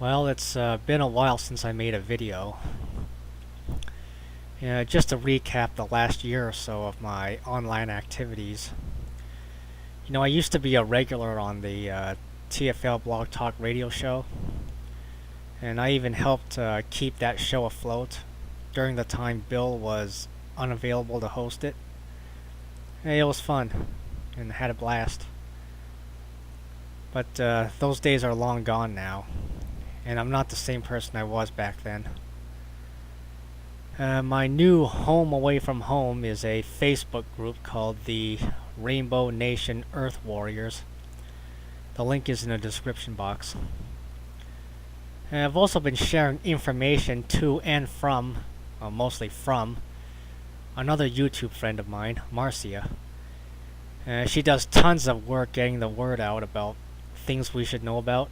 Well, it's been a while since I made a video. Just to recap the last year or so of my online activities. I used to be a regular on the TFL Blog Talk radio show, and I even helped keep that show afloat during the time Bill was unavailable to host it. Hey, it was fun, and had a blast. But those days are long gone now, and I'm not the same person I was back then. My new home away from home is a Facebook group called the Rainbow Nation Earth Warriors. The link is in the description box. And I've also been sharing information to and from, mostly from, another YouTube friend of mine, Marcia. She does tons of work getting the word out about things we should know about.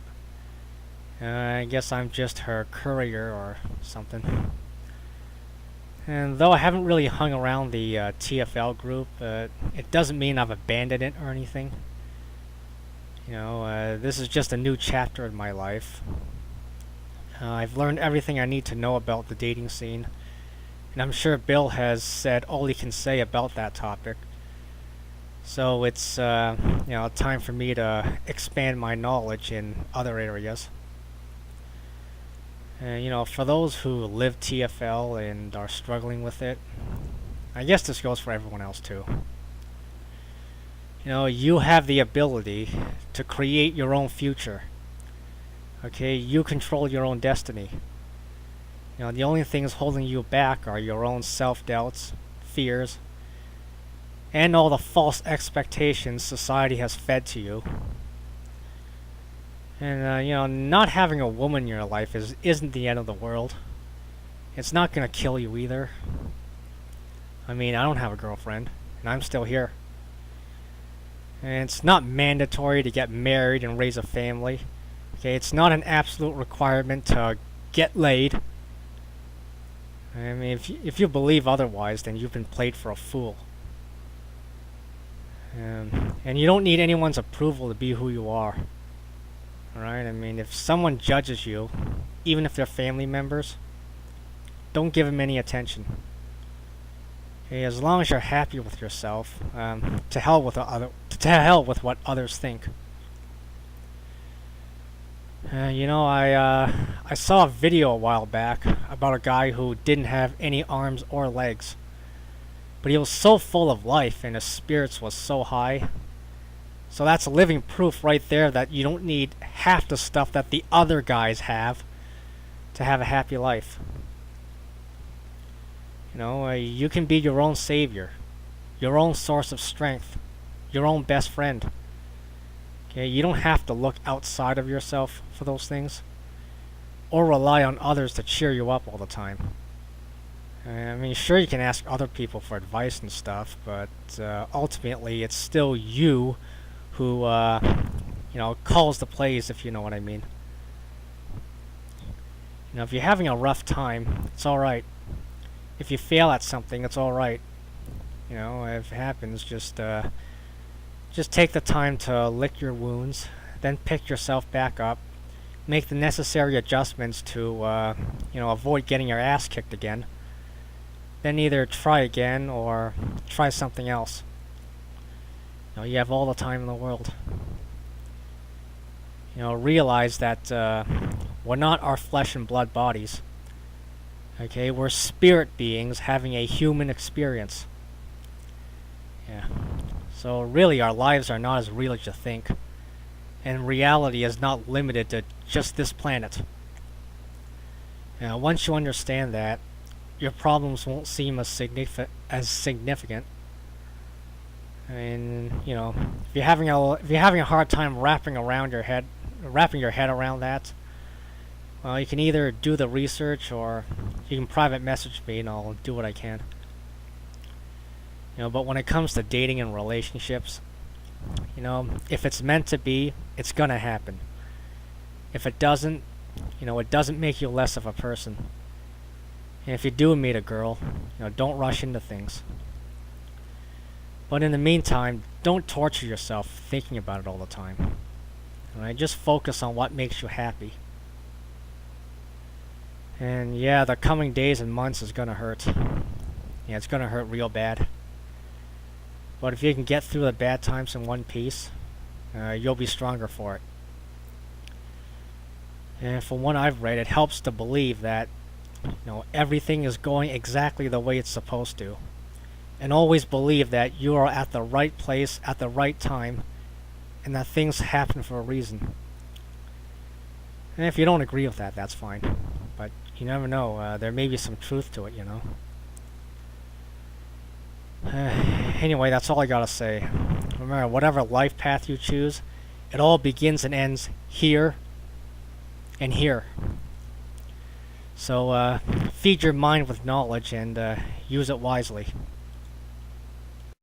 I guess I'm just her courier or something. And though I haven't really hung around the TFL group, it doesn't mean I've abandoned it or anything. This is just a new chapter in my life. I've learned everything I need to know about the dating scene, and I'm sure Bill has said all he can say about that topic. So it's time for me to expand my knowledge in other areas. For those who live TFL and are struggling with it, I guess this goes for everyone else too. You have the ability to create your own future. Okay, you control your own destiny. The only things holding you back are your own self-doubts, fears, and all the false expectations society has fed to you. And not having a woman in your life isn't the end of the world. It's not gonna kill you either. I mean, I don't have a girlfriend, and I'm still here. And it's not mandatory to get married and raise a family. Okay, it's not an absolute requirement to get laid. I mean, if you believe otherwise, then you've been played for a fool. And you don't need anyone's approval to be who you are. Alright, I mean, if someone judges you, even if they're family members, don't give them any attention. Okay, as long as you're happy with yourself, to hell with what others think. I saw a video a while back about a guy who didn't have any arms or legs, but he was so full of life and his spirits was so high. So that's living proof right there that you don't need half the stuff that the other guys have to have a happy life. You can be your own savior, your own source of strength, your own best friend. Okay, you don't have to look outside of yourself for those things, or rely on others to cheer you up all the time. I mean, sure, you can ask other people for advice and stuff, but ultimately it's still you who, calls the plays, if you know what I mean. If you're having a rough time, it's alright. If you fail at something, it's alright. If it happens, just take the time to lick your wounds, then pick yourself back up, make the necessary adjustments to, avoid getting your ass kicked again. Then either try again or try something else. You have all the time in the world. Realize that we're not our flesh and blood bodies. Okay, we're spirit beings having a human experience. Yeah. So really, our lives are not as real as you think. And reality is not limited to just this planet. Once you understand that, your problems won't seem as significant. I mean, if you're having a hard time wrapping your head around that, well, you can either do the research or you can private message me and I'll do what I can. But when it comes to dating and relationships, if it's meant to be, it's gonna happen. If it doesn't, it doesn't make you less of a person. And if you do meet a girl, don't rush into things. But in the meantime, don't torture yourself thinking about it all the time. Alright, just focus on what makes you happy. And yeah, the coming days and months is gonna hurt. Yeah, it's gonna hurt real bad. But if you can get through the bad times in one piece, you'll be stronger for it. And from what I've read, it helps to believe that everything is going exactly the way it's supposed to. And always believe that you are at the right place at the right time, and that things happen for a reason. And if you don't agree with that, that's fine. But you never know. There may be some truth to it, Anyway, that's all I gotta say. Remember, whatever life path you choose, it all begins and ends here and here. So feed your mind with knowledge and use it wisely.